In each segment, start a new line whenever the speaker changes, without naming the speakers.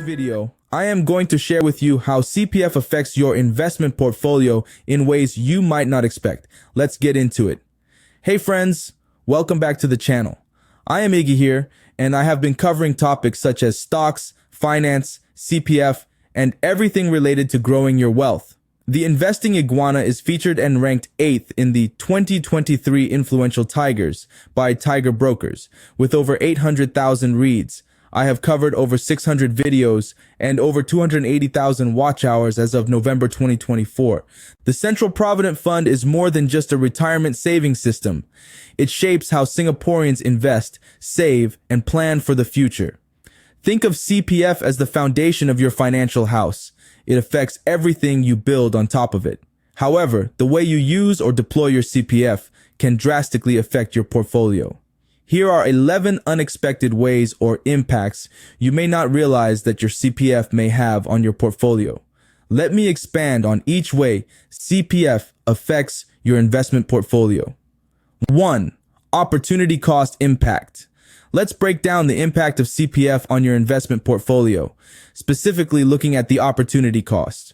video, I am going to share with you how CPF affects your investment portfolio in ways you might not expect. Let's get into it. Hey friends, welcome back to the channel. I am Iggy here, and I have been covering topics such as stocks, finance, CPF, and everything related to growing your wealth. The Investing Iguana is featured and ranked 8th in the 2023 Influential Tigers by Tiger Brokers, with over 800,000 reads. I have covered over 600 videos and over 280,000 watch hours as of November 2024. The Central Provident Fund is more than just a retirement savings system. It shapes how Singaporeans invest, save, and plan for the future. Think of CPF as the foundation of your financial house. It affects everything you build on top of it. However, the way you use or deploy your CPF can drastically affect your portfolio. Here are 11 unexpected ways or impacts you may not realize that your CPF may have on your portfolio. Let me expand on each way CPF affects your investment portfolio. 1. Opportunity cost impact. Let's break down the impact of CPF on your investment portfolio, specifically looking at the opportunity cost.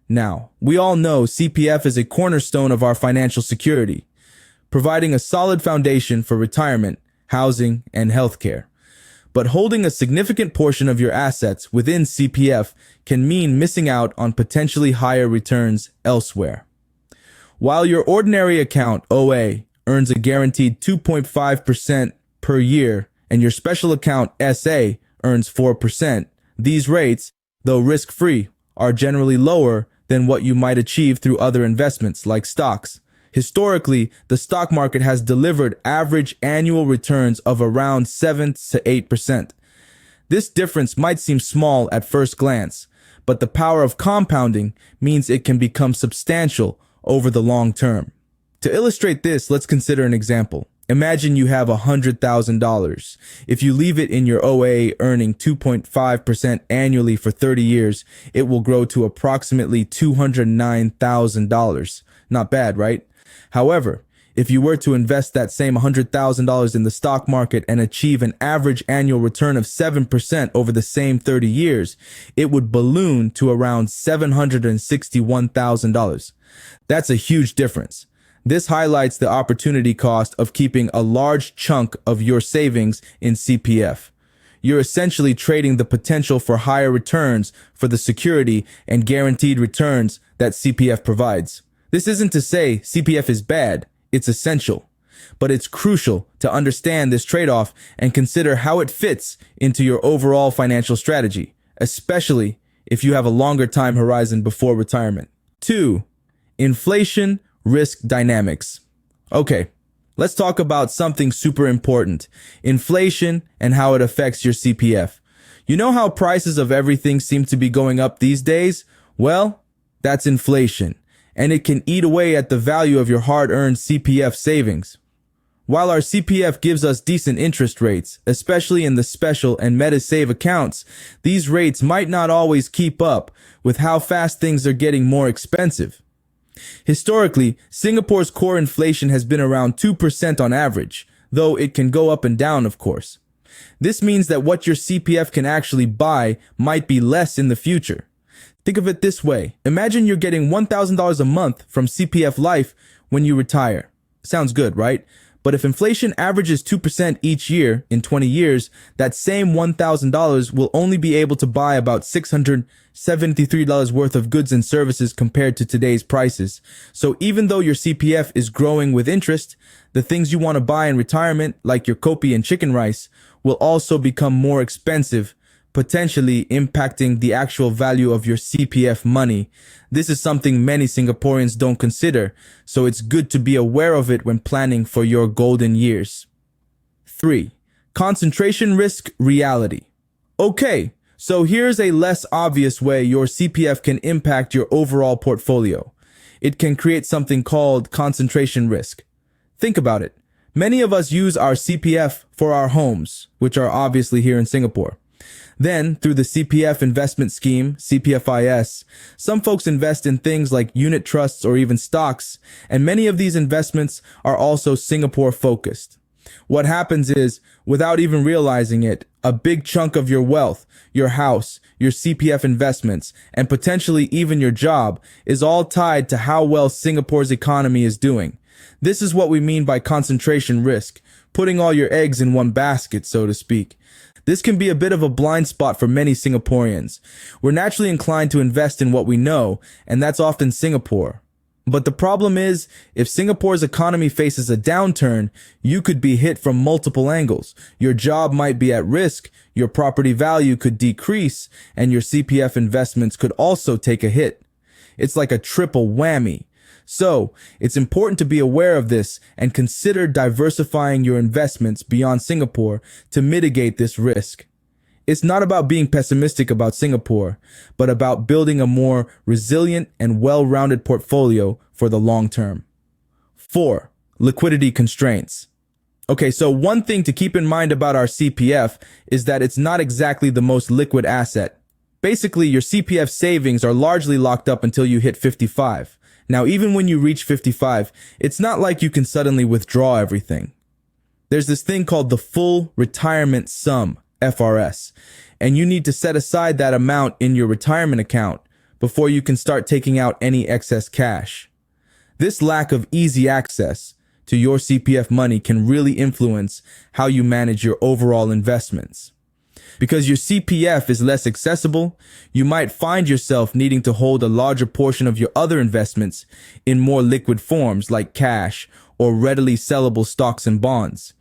Now, we all know CPF is a cornerstone of our financial security, providing a solid foundation for retirement, housing, and healthcare. But holding a significant portion of your assets within CPF can mean missing out on potentially higher returns elsewhere. While your ordinary account, OA, earns a guaranteed 2.5% per year, and your special account, SA, earns 4%, these rates, though risk-free, are generally lower than what you might achieve through other investments like stocks. Historically, the stock market has delivered average annual returns of around 7 to 8%. This difference might seem small at first glance, but the power of compounding means it can become substantial over the long term. To illustrate this, let's consider an example. Imagine you have $100,000. If you leave it in your OA earning 2.5% annually for 30 years, it will grow to approximately $209,000. Not bad, right? However, if you were to invest that same $100,000 in the stock market and achieve an average annual return of 7% over the same 30 years, it would balloon to around $761,000. That's a huge difference. This highlights the opportunity cost of keeping a large chunk of your savings in CPF. You're essentially trading the potential for higher returns for the security and guaranteed returns that CPF provides. This isn't to say CPF is bad, it's essential. But it's crucial to understand this trade-off and consider how it fits into your overall financial strategy, especially if you have a longer time horizon before retirement. 2. Inflation risk dynamics. Okay, let's talk about something super important, inflation and how it affects your CPF. You know how prices of everything seem to be going up these days? Well, that's inflation, and it can eat away at the value of your hard-earned CPF savings. While our CPF gives us decent interest rates, especially in the special and MetaSave accounts, these rates might not always keep up with how fast things are getting more expensive. Historically, Singapore's core inflation has been around 2% on average, though it can go up and down, of course. This means that what your CPF can actually buy might be less in the future. Think of it this way. Imagine you're getting $1,000 a month from CPF Life when you retire. Sounds good, right? But if inflation averages 2% each year in 20 years, that same $1,000 will only be able to buy about $673 worth of goods and services compared to today's prices. So even though your CPF is growing with interest, the things you want to buy in retirement, like your kopi and chicken rice, will also become more expensive, potentially impacting the actual value of your CPF money. This is something many Singaporeans don't consider, so it's good to be aware of it when planning for your golden years. 3. Concentration risk reality. Okay, so here's a less obvious way your CPF can impact your overall portfolio. It can create something called concentration risk. Think about it. Many of us use our CPF for our homes, which are obviously here in Singapore. Then, through the CPF investment scheme, CPFIS, some folks invest in things like unit trusts or even stocks, and many of these investments are also Singapore-focused. What happens is, without even realizing it, a big chunk of your wealth, your house, your CPF investments, and potentially even your job is all tied to how well Singapore's economy is doing. This is what we mean by concentration risk, putting all your eggs in one basket, so to speak. This can be a bit of a blind spot for many Singaporeans. We're naturally inclined to invest in what we know, and that's often Singapore. But the problem is, if Singapore's economy faces a downturn, you could be hit from multiple angles. Your job might be at risk, your property value could decrease, and your CPF investments could also take a hit. It's like a triple whammy. So, it's important to be aware of this and consider diversifying your investments beyond Singapore to mitigate this risk. It's not about being pessimistic about Singapore, but about building a more resilient and well-rounded portfolio for the long term. 4. Liquidity constraints. Okay, so one thing to keep in mind about our CPF is that it's not exactly the most liquid asset. Basically, your CPF savings are largely locked up until you hit 55. Now, even when you reach 55, it's not like you can suddenly withdraw everything. There's this thing called the full retirement sum, FRS, and you need to set aside that amount in your retirement account before you can start taking out any excess cash. This lack of easy access to your CPF money can really influence how you manage your overall investments. Because your CPF is less accessible, you might find yourself needing to hold a larger portion of your other investments in more liquid forms like cash or readily sellable stocks and bonds.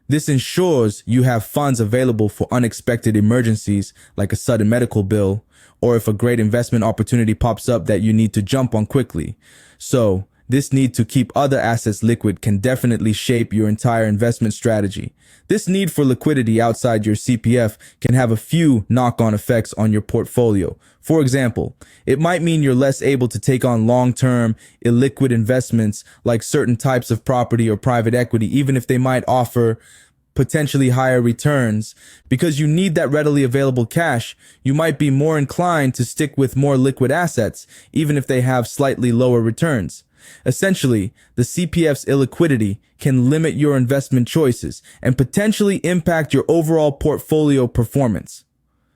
This ensures you have funds available for unexpected emergencies like a sudden medical bill or if a great investment opportunity pops up that you need to jump on quickly. So, this need to keep other assets liquid can definitely shape your entire investment strategy. This need for liquidity outside your CPF can have a few knock-on effects on your portfolio. For example, it might mean you're less able to take on long-term, illiquid investments like certain types of property or private equity, even if they might offer potentially higher returns. Because you need that readily available cash, you might be more inclined to stick with more liquid assets, even if they have slightly lower returns. Essentially, the CPF's illiquidity can limit your investment choices and potentially impact your overall portfolio performance.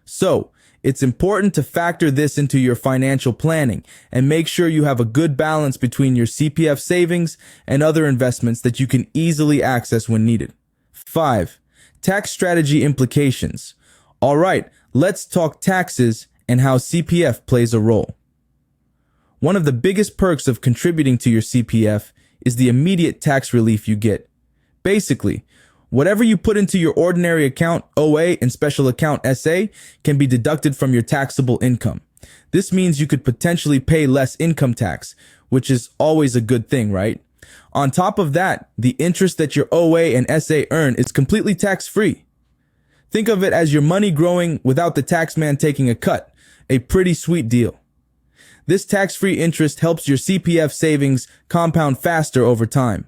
So, it's important to factor this into your financial planning and make sure you have a good balance between your CPF savings and other investments that you can easily access when needed. 5. Tax strategy implications. All right, let's talk taxes and how CPF plays a role. One of the biggest perks of contributing to your CPF is the immediate tax relief you get. Basically, whatever you put into your ordinary account, OA, and special account, SA, can be deducted from your taxable income. This means you could potentially pay less income tax, which is always a good thing, right? On top of that, the interest that your OA and SA earn is completely tax-free. Think of it as your money growing without the taxman taking a cut. A pretty sweet deal. This tax-free interest helps your CPF savings compound faster over time.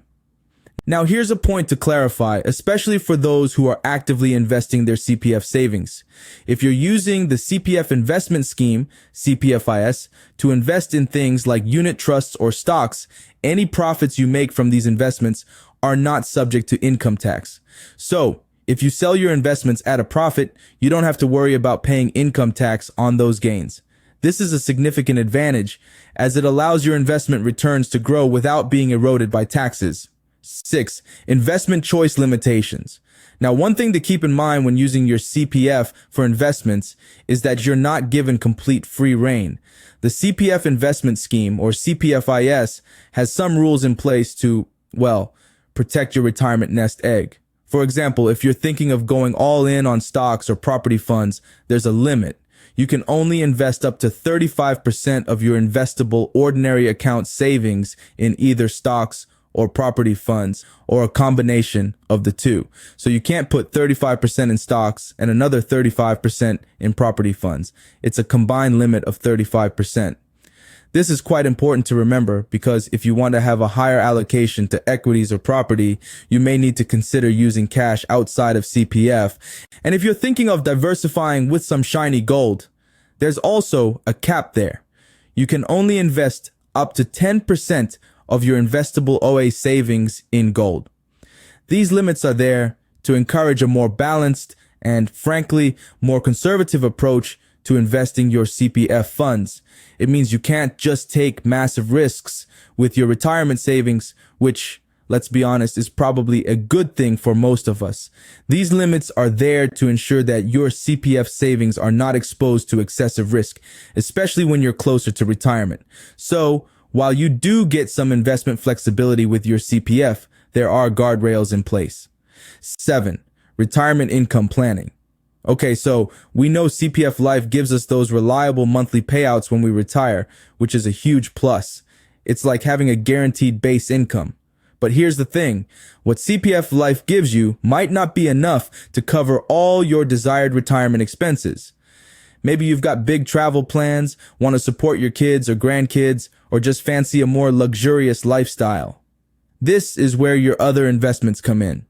Now here's a point to clarify, especially for those who are actively investing their CPF savings. If you're using the CPF investment scheme, CPFIS, to invest in things like unit trusts or stocks, any profits you make from these investments are not subject to income tax. So, if you sell your investments at a profit, you don't have to worry about paying income tax on those gains. This is a significant advantage as it allows your investment returns to grow without being eroded by taxes. 6. Investment choice limitations. Now, one thing to keep in mind when using your CPF for investments is that you're not given complete free rein. The CPF investment scheme, or CPFIS, has some rules in place to, well, protect your retirement nest egg. For example, if you're thinking of going all in on stocks or property funds, there's a limit. You can only invest up to 35% of your investable ordinary account savings in either stocks or property funds, or a combination of the two. So you can't put 35% in stocks and another 35% in property funds. It's a combined limit of 35%. This is quite important to remember because if you want to have a higher allocation to equities or property, you may need to consider using cash outside of CPF. And if you're thinking of diversifying with some shiny gold, there's also a cap there. You can only invest up to 10% of your investable OA savings in gold. These limits are there to encourage a more balanced and, frankly, more conservative approach to investing your CPF funds. It means you can't just take massive risks with your retirement savings, which, let's be honest, is probably a good thing for most of us. These limits are there to ensure that your CPF savings are not exposed to excessive risk, especially when you're closer to retirement. So, while you do get some investment flexibility with your CPF, there are guardrails in place. 7. Retirement income planning. Okay, so we know CPF Life gives us those reliable monthly payouts when we retire, which is a huge plus. It's like having a guaranteed base income. But here's the thing, what CPF Life gives you might not be enough to cover all your desired retirement expenses. Maybe you've got big travel plans, want to support your kids or grandkids, or just fancy a more luxurious lifestyle. This is where your other investments come in.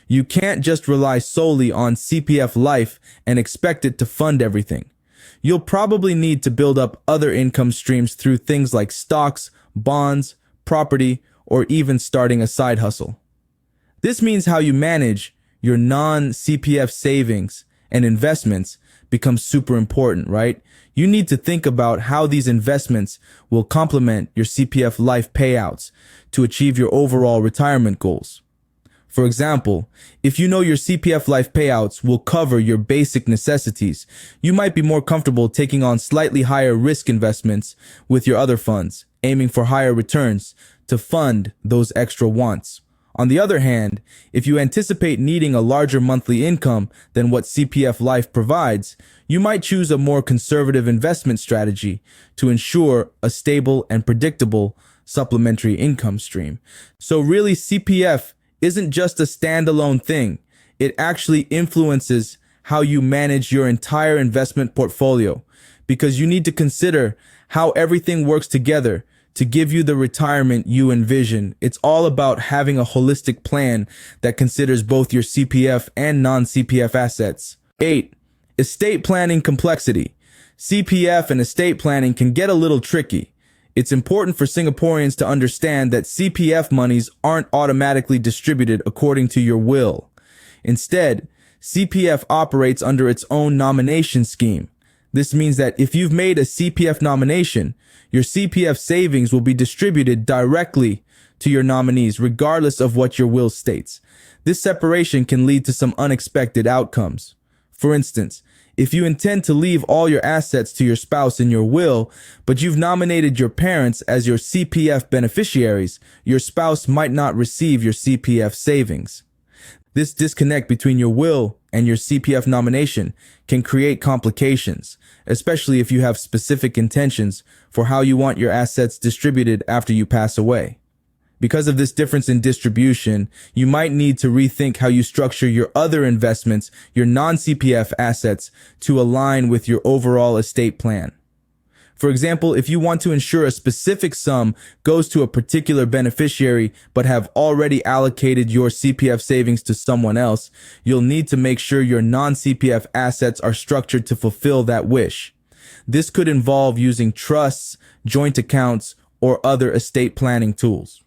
You can't just rely solely on CPF Life and expect it to fund everything. You'll probably need to build up other income streams through things like stocks, bonds, property, or even starting a side hustle. This means how you manage your non-CPF savings and investments becomes super important, right? You need to think about how these investments will complement your CPF Life payouts to achieve your overall retirement goals. For example, if you know your CPF Life payouts will cover your basic necessities, you might be more comfortable taking on slightly higher risk investments with your other funds, aiming for higher returns to fund those extra wants. On the other hand, if you anticipate needing a larger monthly income than what CPF Life provides, you might choose a more conservative investment strategy to ensure a stable and predictable supplementary income stream. So really, CPF isn't just a standalone thing. It actually influences how you manage your entire investment portfolio, because you need to consider how everything works together to give you the retirement you envision. It's all about having a holistic plan that considers both your CPF and non-CPF assets. 8. Estate planning complexity. CPF and estate planning can get a little tricky. It's important for Singaporeans to understand that CPF monies aren't automatically distributed according to your will. Instead, CPF operates under its own nomination scheme. This means that if you've made a CPF nomination, your CPF savings will be distributed directly to your nominees, regardless of what your will states. This separation can lead to some unexpected outcomes. For instance, if you intend to leave all your assets to your spouse in your will, but you've nominated your parents as your CPF beneficiaries, your spouse might not receive your CPF savings. This disconnect between your will and your CPF nomination can create complications, especially if you have specific intentions for how you want your assets distributed after you pass away. Because of this difference in distribution, you might need to rethink how you structure your other investments, your non-CPF assets, to align with your overall estate plan. For example, if you want to ensure a specific sum goes to a particular beneficiary but have already allocated your CPF savings to someone else, you'll need to make sure your non-CPF assets are structured to fulfill that wish. This could involve using trusts, joint accounts, or other estate planning tools.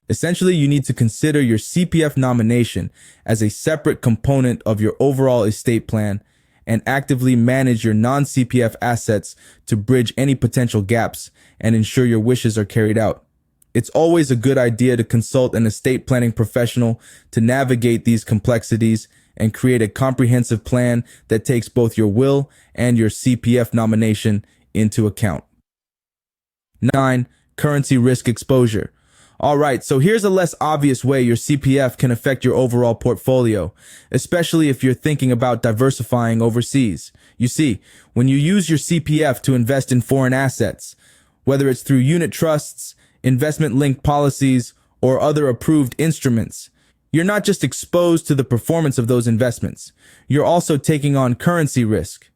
Essentially, you need to consider your CPF nomination as a separate component of your overall estate plan and actively manage your non-CPF assets to bridge any potential gaps and ensure your wishes are carried out. It's always a good idea to consult an estate planning professional to navigate these complexities and create a comprehensive plan that takes both your will and your CPF nomination into account. 9. Currency risk exposure. All right, so here's a less obvious way your CPF can affect your overall portfolio, especially if you're thinking about diversifying overseas. You see, when you use your CPF to invest in foreign assets, whether it's through unit trusts, investment-linked policies, or other approved instruments, you're not just exposed to the performance of those investments, you're also taking on currency risk.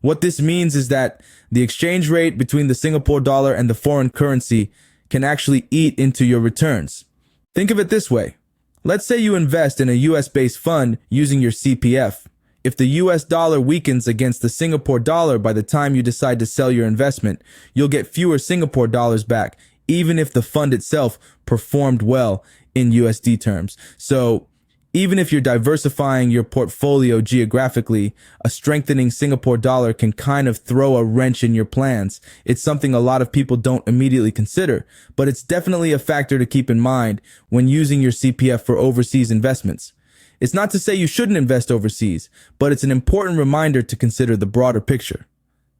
What this means is that the exchange rate between the Singapore dollar and the foreign currency can actually eat into your returns. Think of it this way. Let's say you invest in a US-based fund using your CPF. If the US dollar weakens against the Singapore dollar by the time you decide to sell your investment, you'll get fewer Singapore dollars back, even if the fund itself performed well in USD terms. So even if you're diversifying your portfolio geographically, a strengthening Singapore dollar can kind of throw a wrench in your plans. It's something a lot of people don't immediately consider, but it's definitely a factor to keep in mind when using your CPF for overseas investments. It's not to say you shouldn't invest overseas, but it's an important reminder to consider the broader picture.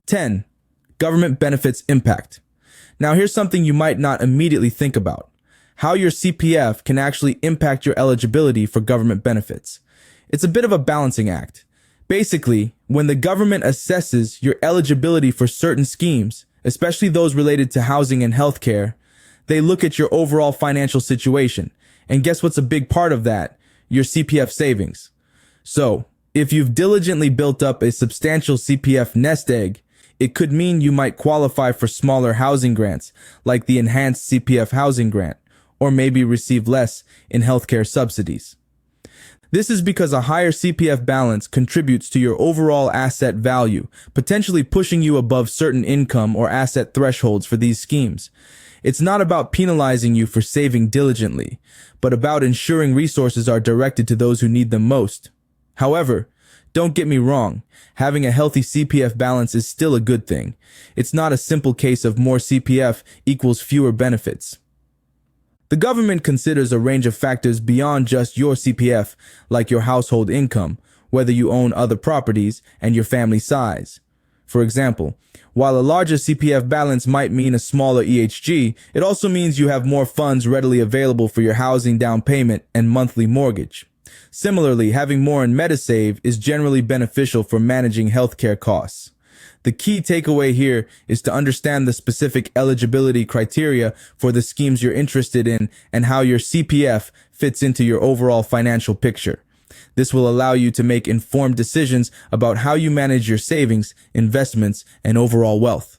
10. Government benefits impact. Now here's something you might not immediately think about: how your CPF can actually impact your eligibility for government benefits. It's a bit of a balancing act. Basically, when the government assesses your eligibility for certain schemes, especially those related to housing and healthcare, they look at your overall financial situation. And guess what's a big part of that? Your CPF savings. So, if you've diligently built up a substantial CPF nest egg, it could mean you might qualify for smaller housing grants, like the enhanced CPF housing grant, or maybe receive less in healthcare subsidies. This is because a higher CPF balance contributes to your overall asset value, potentially pushing you above certain income or asset thresholds for these schemes. It's not about penalizing you for saving diligently, but about ensuring resources are directed to those who need them most. However, don't get me wrong, having a healthy CPF balance is still a good thing. It's not a simple case of more CPF equals fewer benefits. The government considers a range of factors beyond just your CPF, like your household income, whether you own other properties, and your family size. For example, while a larger CPF balance might mean a smaller EHG, it also means you have more funds readily available for your housing down payment and monthly mortgage. Similarly, having more in MediSave is generally beneficial for managing healthcare costs. The key takeaway here is to understand the specific eligibility criteria for the schemes you're interested in and how your CPF fits into your overall financial picture. This will allow you to make informed decisions about how you manage your savings, investments, and overall wealth.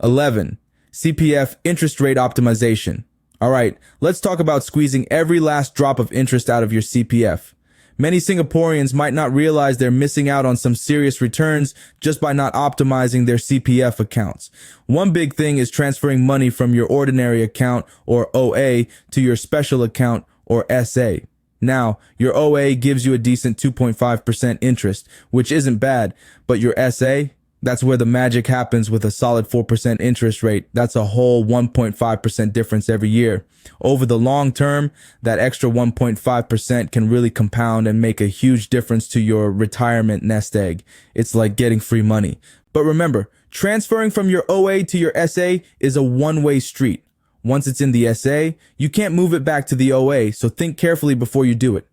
11. CPF interest rate optimization. All right, let's talk about squeezing every last drop of interest out of your CPF. Many Singaporeans might not realize they're missing out on some serious returns just by not optimizing their CPF accounts. One big thing is transferring money from your ordinary account, or OA, to your special account, or SA. Now, your OA gives you a decent 2.5% interest, which isn't bad, but your SA, that's where the magic happens with a solid 4% interest rate. That's a whole 1.5% difference every year. Over the long term, that extra 1.5% can really compound and make a huge difference to your retirement nest egg. It's like getting free money. But remember, transferring from your OA to your SA is a one-way street. Once it's in the SA, you can't move it back to the OA, so think carefully before you do it.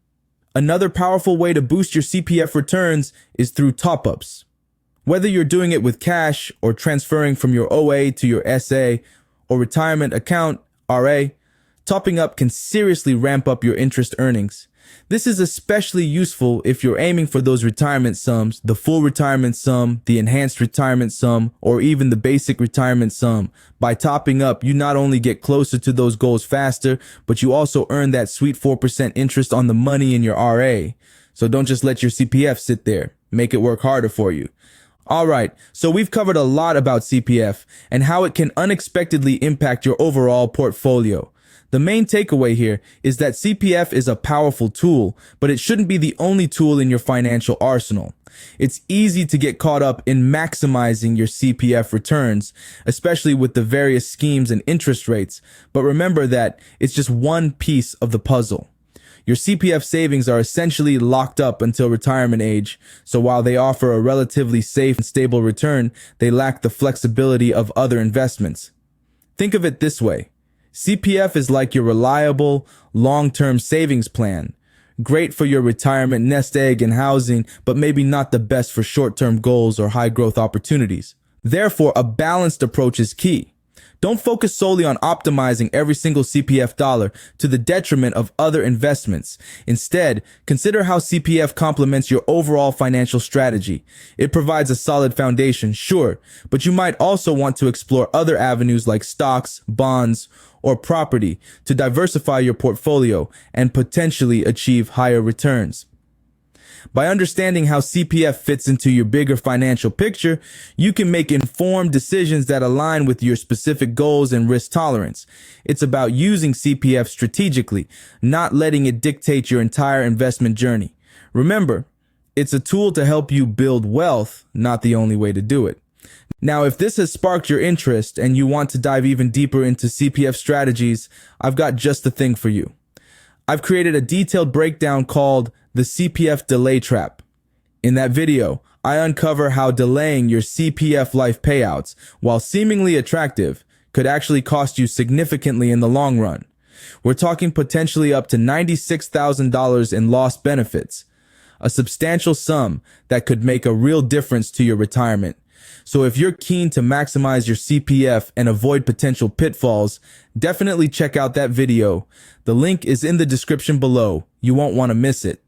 Another powerful way to boost your CPF returns is through top-ups. Whether you're doing it with cash or transferring from your OA to your SA or retirement account, RA, topping up can seriously ramp up your interest earnings. This is especially useful if you're aiming for those retirement sums, the full retirement sum, the enhanced retirement sum, or even the basic retirement sum. By topping up, you not only get closer to those goals faster, but you also earn that sweet 4% interest on the money in your RA. So don't just let your CPF sit there. Make it work harder for you. All right, so we've covered a lot about CPF and how it can unexpectedly impact your overall portfolio. The main takeaway here is that CPF is a powerful tool, but it shouldn't be the only tool in your financial arsenal. It's easy to get caught up in maximizing your CPF returns, especially with the various schemes and interest rates, but remember that it's just one piece of the puzzle. Your CPF savings are essentially locked up until retirement age, so while they offer a relatively safe and stable return, they lack the flexibility of other investments. Think of it this way. CPF is like your reliable, long-term savings plan. Great for your retirement nest egg and housing, but maybe not the best for short-term goals or high-growth opportunities. Therefore, a balanced approach is key. Don't focus solely on optimizing every single CPF dollar to the detriment of other investments. Instead, consider how CPF complements your overall financial strategy. It provides a solid foundation, sure, but you might also want to explore other avenues like stocks, bonds, or property to diversify your portfolio and potentially achieve higher returns. By understanding how CPF fits into your bigger financial picture, you can make informed decisions that align with your specific goals and risk tolerance. It's about using CPF strategically, not letting it dictate your entire investment journey. Remember, it's a tool to help you build wealth, not the only way to do it. Now, if this has sparked your interest and you want to dive even deeper into CPF strategies, I've got just the thing for you. I've created a detailed breakdown called the CPF Delay Trap. In that video, I uncover how delaying your CPF life payouts, while seemingly attractive, could actually cost you significantly in the long run. We're talking potentially up to $96,000 in lost benefits, a substantial sum that could make a real difference to your retirement. So if you're keen to maximize your CPF and avoid potential pitfalls, definitely check out that video. The link is in the description below. You won't want to miss it.